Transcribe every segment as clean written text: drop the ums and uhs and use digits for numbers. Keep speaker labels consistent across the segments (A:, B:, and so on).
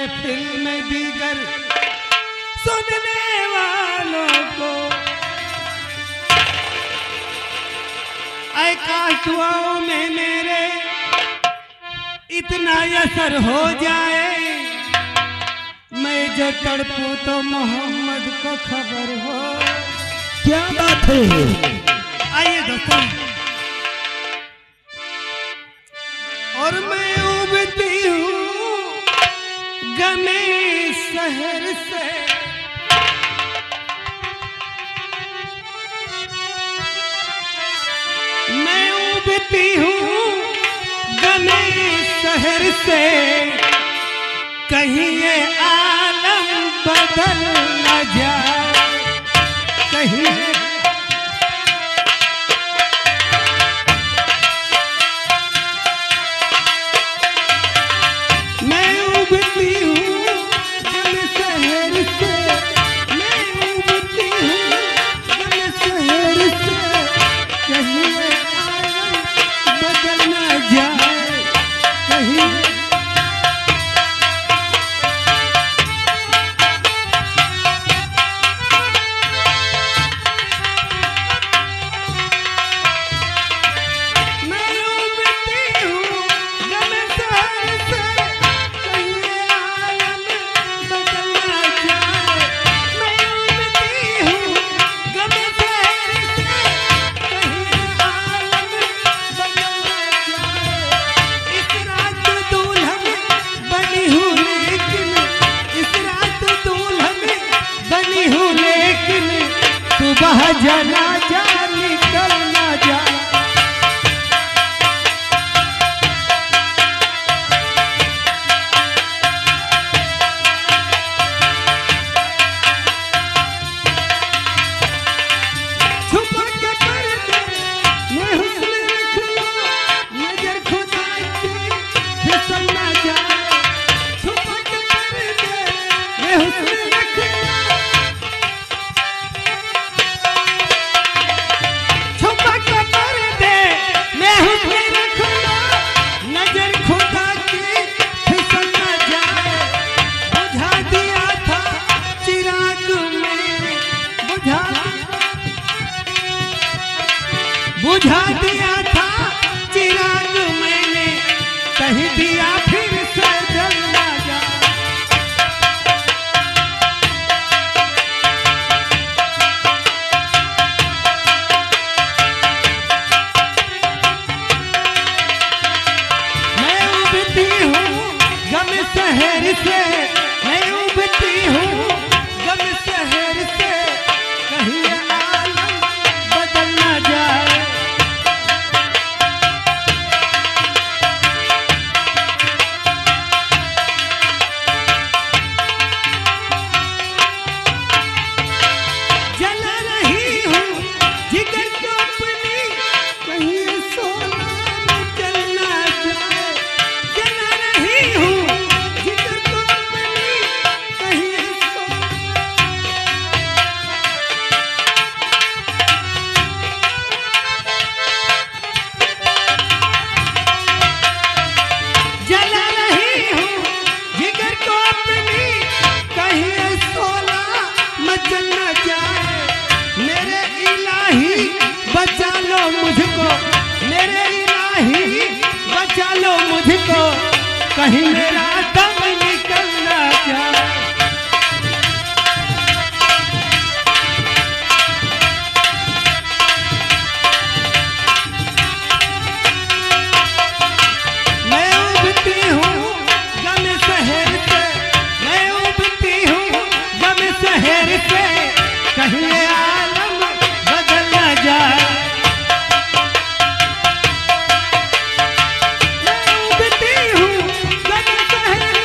A: Film दीगर सुनने वालों को आकाश दुआओं में मेरे इतना असर हो जाए, मैं जो तड़पूं तो मोहम्मद को खबर हो।
B: क्या बात है।
A: आइए दोस्तों, और मैं उबती हूँ गमे शहर से, मैं उबती हूँ गमे शहर से, कहीं ये आलम बदल न जाए, कहीं सुबह जनाजा निकल ना जा। छुप के पर्दे में हुस्न रखना, नजर खुदा की फिसल ना जाए। छुप के पर्दे में हुस्न रखना, बुझा दिया था चिराग मैंने, कहीं दिया फिर से जल ना जा। मैं उबती हूँ गम शहर से, मैं उबती हूँ गम शहर से, कहीं आलम बदल ना जाए। बचा लो मुझको मेरे इलाही, बचा लो मुझको, कहीं मेरा दम निकल ना जाए। मैं उबती हूँ गम शहर से, मैं उबती हूँ गम शहर से, कहीं आलम बदल ना जाए। मैं उबती हूँ गम शहर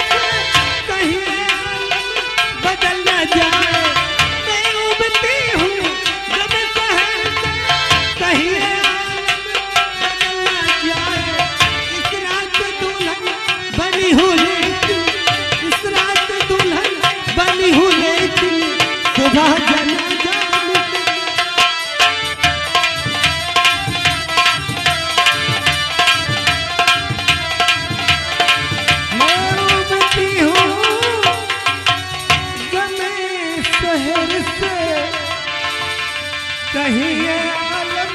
A: शहर से कहीं ये आलम